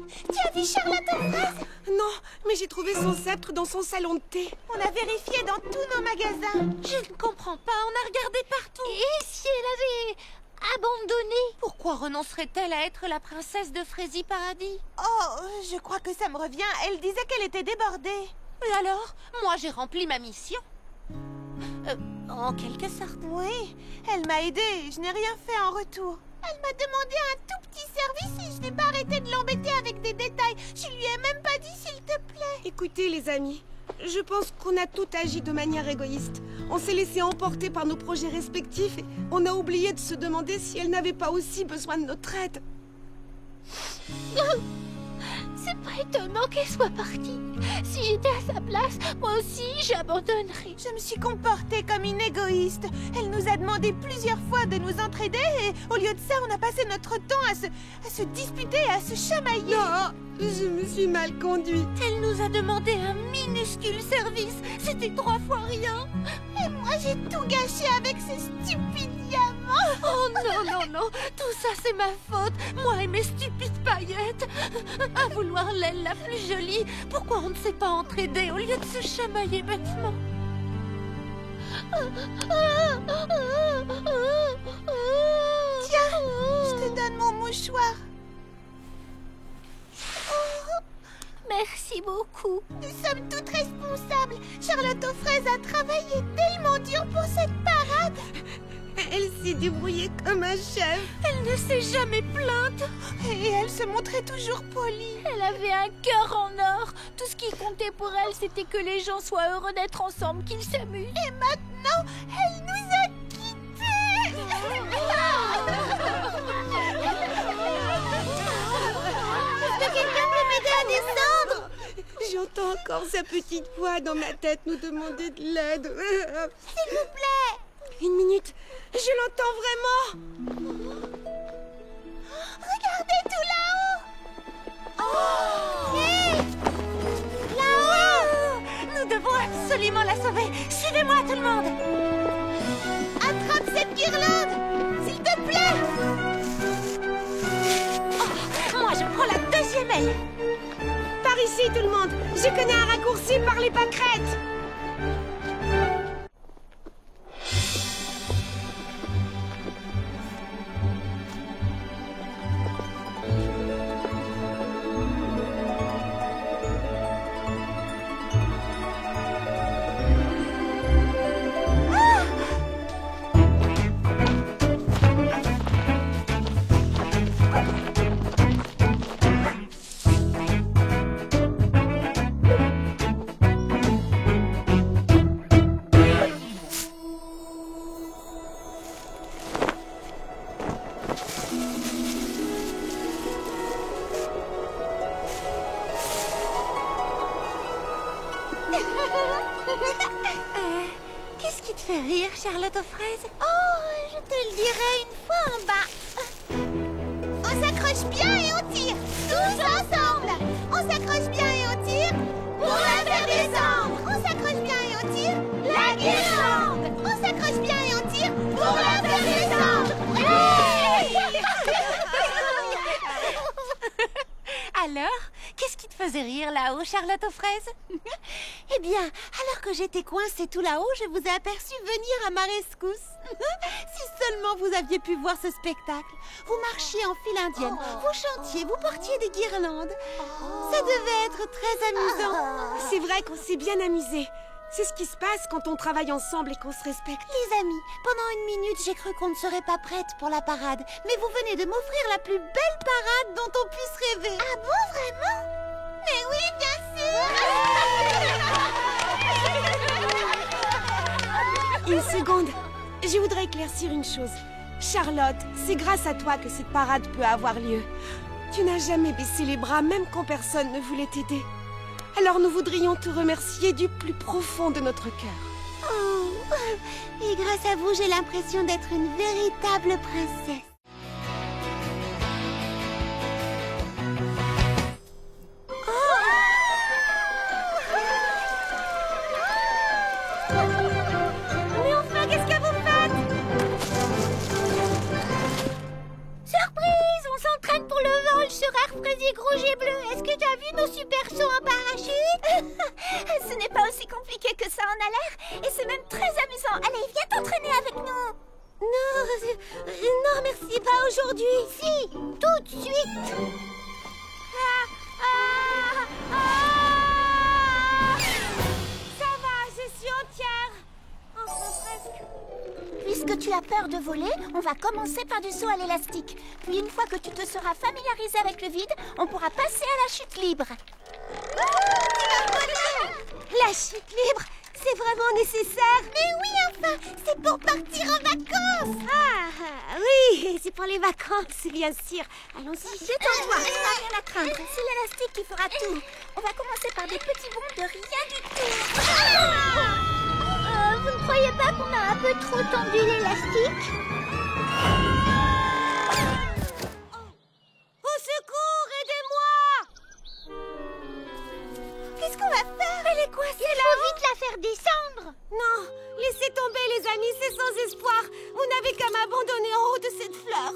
Tu as vu Charlotte aux fraises? Non, mais j'ai trouvé son sceptre dans son salon de thé. On a vérifié dans tous nos magasins. Je ne comprends pas, on a regardé partout. Et si elle avait abandonné? Pourquoi renoncerait-elle à être la princesse de Frésie Paradis? Oh, je crois que ça me revient. Elle disait qu'elle était débordée. Et alors? Moi, j'ai rempli ma mission. En quelque sorte. Oui, elle m'a aidée. Je n'ai rien fait en retour. Elle m'a demandé un tout petit service et je n'ai pas arrêté de l'embêter avec des détails. Je lui ai même pas dit s'il te plaît. Écoutez les amis, je pense qu'on a tout agi de manière égoïste. On s'est laissé emporter par nos projets respectifs et on a oublié de se demander si elle n'avait pas aussi besoin de notre aide. C'est pas étonnant qu'elle soit partie. Si j'étais à sa place, moi aussi j'abandonnerais. Je me suis comportée comme une égoïste. Elle nous a demandé plusieurs fois de nous entraider et au lieu de ça, on a passé notre temps à se disputer, à se chamailler. Non, je me suis mal conduite. Elle nous a demandé un minuscule service. C'était 3 fois rien. Et moi, j'ai tout gâché avec ces stupides diamants. Oh non, non, non. Tout ça, c'est ma faute. Moi et mes stupides paillettes. À vouloir l'aile la plus jolie. Pourquoi on ne s'est pas entraidé au lieu de se chamailler bêtement? Tiens, je te donne mon mouchoir. Merci beaucoup. Nous sommes toutes responsables. Charlotte aux fraises a travaillé tellement dur pour cette parade. Elle s'est débrouillée comme un chef. Elle ne s'est jamais plainte. Et elle se montrait toujours polie. Elle avait un cœur en or. Tout ce qui comptait pour elle, c'était que les gens soient heureux d'être ensemble, qu'ils s'amusent. Et maintenant, elle nous a quittés. Est-ce que quelqu'un peut m'aider à descendre? J'entends encore sa petite voix dans ma tête nous demander de l'aide. S'il vous plaît. Une minute, je l'entends vraiment. Regardez tout là-haut. Oh! Hé! Là-haut! Nous devons absolument la sauver. Suivez-moi, tout le monde. Attrape cette guirlande, s'il te plaît. Oh, moi, je prends la deuxième aile. Par ici, tout le monde. Je connais un raccourci par les pâquerettes. Qu'est-ce qui te fait rire, Charlotte aux fraises? Oh, je te le dirai une fois en bas. On s'accroche bien et on tire. Tous ensemble. On s'accroche bien et on tire. Pour la faire descendre. On s'accroche bien et on tire. La guirlande. On s'accroche bien et on tire. Pour la faire descendre. Alors, qu'est-ce qui te faisait rire là-haut, Charlotte aux fraises? Eh bien, alors que j'étais coincée tout là-haut, je vous ai aperçu venir à ma rescousse. Si seulement vous aviez pu voir ce spectacle. Vous marchiez en file indienne, vous chantiez, vous portiez des guirlandes. Ça devait être très amusant. C'est vrai qu'on s'est bien amusés. C'est ce qui se passe quand on travaille ensemble et qu'on se respecte. Les amis, pendant une minute, j'ai cru qu'on ne serait pas prête pour la parade. Mais vous venez de m'offrir la plus belle parade dont on puisse rêver. Ah bon, vraiment? Mais oui, bien sûr. Une seconde. Je voudrais éclaircir une chose. Charlotte, c'est grâce à toi que cette parade peut avoir lieu. Tu n'as jamais baissé les bras, même quand personne ne voulait t'aider. Alors nous voudrions te remercier du plus profond de notre cœur. Oh, et grâce à vous, j'ai l'impression d'être une véritable princesse. Mais enfin, qu'est-ce que vous faites? Surprise! On s'entraîne pour le vol sur Air Frésie Group. rouge et bleu, est-ce que tu as vu nos super sauts en parachute? Ce n'est pas aussi compliqué que ça en a l'air, et c'est même très amusant. Allez, viens t'entraîner avec nous. Non, merci, pas aujourd'hui. Si, tout de suite. Ça va, je suis entière. Enfin, presque. Puisque tu as peur de voler, on va commencer par du saut à l'élastique. Puis une fois que tu te seras familiarisé avec le vide, on pourra passer à la chute libre. La chute libre, c'est vraiment nécessaire. Mais oui, enfin, c'est pour partir en vacances. Ah, oui, c'est pour les vacances, bien sûr. Allons-y. Détends-toi, rien à craindre. C'est l'élastique qui fera tout. On va commencer par des petits bonds de rien du tout. Vous ne croyez pas qu'on a un peu trop tendu l'élastique? Au secours, aidez-moi! Qu'est-ce qu'on va faire? Elle est coincée Il faut vite la faire descendre. Non, laissez tomber les amis, c'est sans espoir. Vous n'avez qu'à m'abandonner en haut de cette fleur.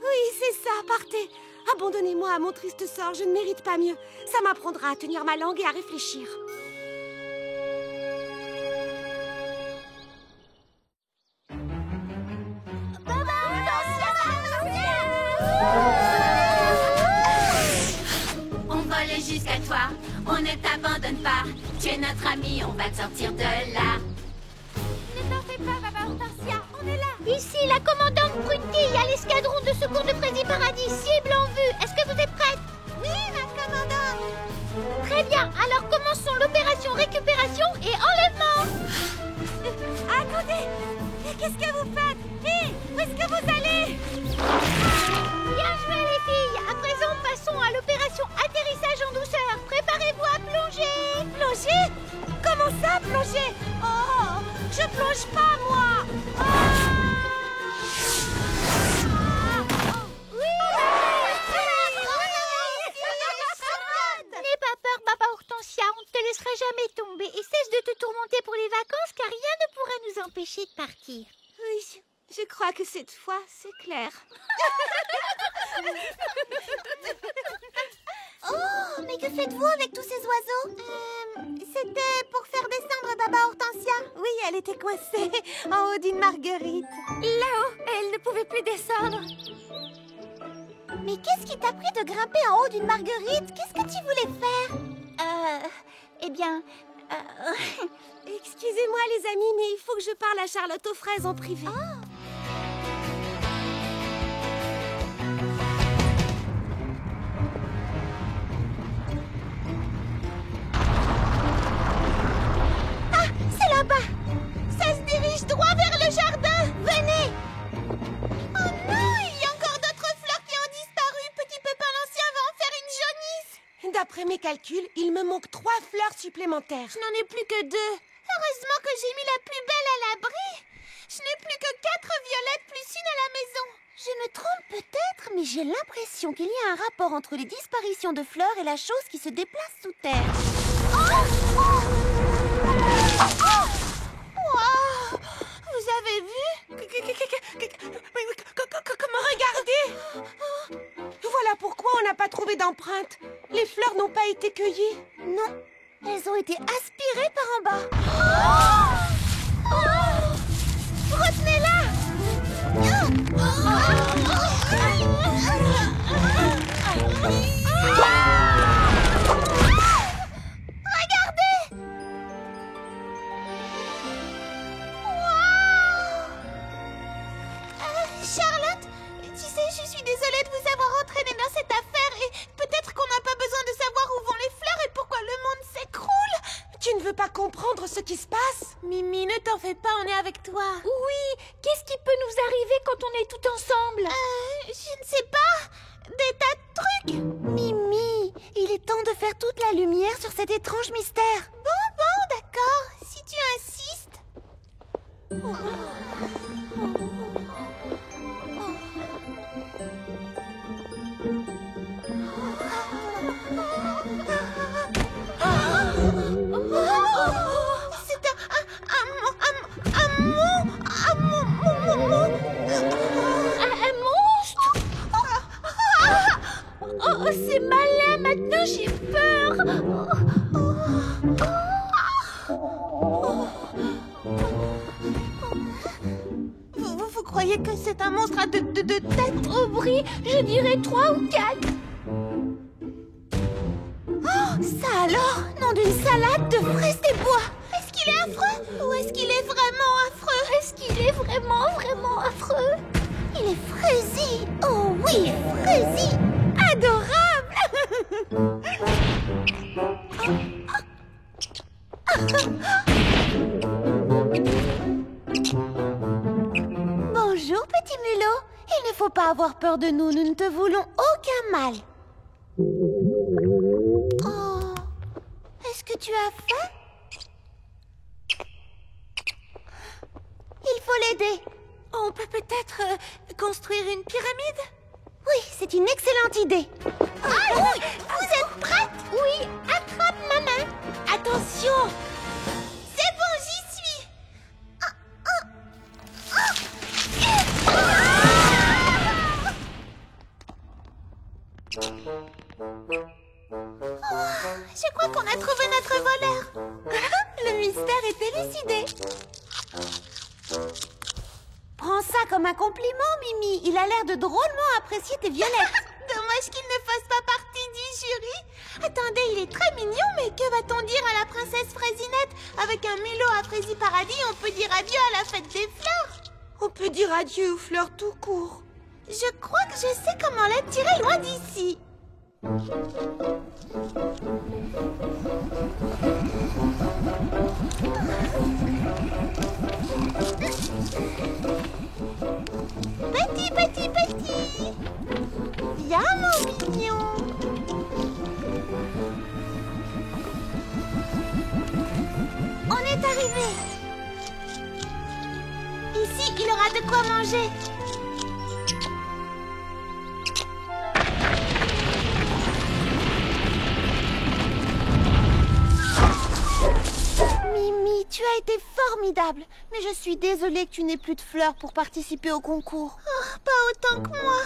Oui, c'est ça, partez. Abandonnez-moi à mon triste sort, je ne mérite pas mieux. Ça m'apprendra à tenir ma langue et à réfléchir. On vole jusqu'à toi, on ne t'abandonne pas. Tu es notre ami, on va te sortir de là. Ne t'en fais pas, Baba Hortensia, on est là. Ici, la commandante Prunty à l'escadron de secours de Freddy Paradis, cible en vue. Est-ce que vous êtes prête? Oui, ma commandante. Très bien, alors commençons l'opération récupération et enlèvement. Attendez! Qu'est-ce que vous faites? Hé, où est-ce que vous allez? Bien joué les filles. À présent, passons à l'opération atterrissage en douceur. Préparez-vous à plonger. Plonger? Comment ça, plonger? Oh, je plonge pas, moi! N'aie pas peur, Baba Hortensia. On ne te laissera jamais tomber. Et cesse de te tourmenter pour les vacances, car rien ne pourra nous empêcher de partir. Oui, je crois que cette fois, c'est clair. Oh, mais que faites-vous avec tous ces oiseaux? C'était pour faire descendre Baba Hortensia. Oui, elle était coincée en haut d'une marguerite. Là-haut, elle ne pouvait plus descendre. Mais qu'est-ce qui t'a pris de grimper en haut d'une marguerite? Qu'est-ce que tu voulais faire? Eh bien... Excusez-moi, les amis, mais il faut que je parle à Charlotte aux fraises en privé. Ah, c'est là-bas. Ça se dirige droit vers le jardin. Venez. Oh non, il y a encore d'autres fleurs qui ont disparu. Petit Pépin l'Ancien va en faire une jaunisse. D'après mes calculs, il me manque 3 fleurs supplémentaires. Je n'en ai plus que 2. Heureusement que j'ai mis la plus belle à l'abri. Je n'ai plus que 4 violettes plus une à la maison. Je me trompe peut-être, mais j'ai l'impression qu'il y a un rapport entre les disparitions de fleurs et la chose qui se déplace sous terre. Wow. Vous avez vu? Comment regarder? Voilà pourquoi on n'a pas trouvé d'empreinte. Les fleurs n'ont pas été cueillies. Non, elles ont été aspirées par en bas. Retenez-la! Regardez! Charlotte, tu sais, je suis désolée de vous avoir entraîné dans cette affaire et peut-être qu'on n'a pas besoin de savoir où vont les fleurs et pourquoi le monde s'écroule. Tu ne veux pas comprendre ce qui se passe? Mimi, ne t'en fais pas, on est avec toi. Oui, qu'est-ce qui peut nous arriver quand on est tout ensemble? Je ne sais pas. Des tas de trucs. Mimi, il est temps de faire toute la lumière sur cet étrange mystère. Bon, d'accord, si tu insistes. C'est Un monstre? Oh, c'est malin, maintenant j'ai peur. Vous croyez que c'est un monstre à deux têtes? Aubry, je dirais 3 ou 4. Oh, ça alors? Nom d'une salade de fraises des bois. Est-ce qu'il est affreux? Ou est-ce qu'il est vraiment affreux? Est-ce qu'il est vraiment, vraiment affreux? Il est fraisi. Oh oui, fraisi. Adorable. Bonjour, petit mulot. Il ne faut pas avoir peur de nous. Nous ne te voulons aucun mal. Oh, est-ce que tu as faim? Il faut l'aider. On peut peut-être construire une pyramide? Oui, c'est une excellente idée. Ah oui, vous êtes prête? Oui, attrape ma main. Attention. C'est bon, j'y suis. Je crois qu'on a trouvé notre voleur. Le mystère est élucidé. Prends ça comme un compliment, Mimi. Il a l'air de drôlement apprécier tes violettes. Dommage qu'il ne fasse pas partie du jury. Attendez, il est très mignon, mais que va-t-on dire à la princesse Fraisinette? Avec un mulot à Fraisi Paradis, on peut dire adieu à la fête des fleurs. On peut dire adieu aux fleurs tout court. Je crois que je sais comment l'attirer loin d'ici. Petit. Viens, mon mignon. On est arrivé. Ici, il aura de quoi manger. Mimi, tu as été formidable. Mais je suis désolée que tu n'aies plus de fleurs pour participer au concours. Oh, pas autant que moi.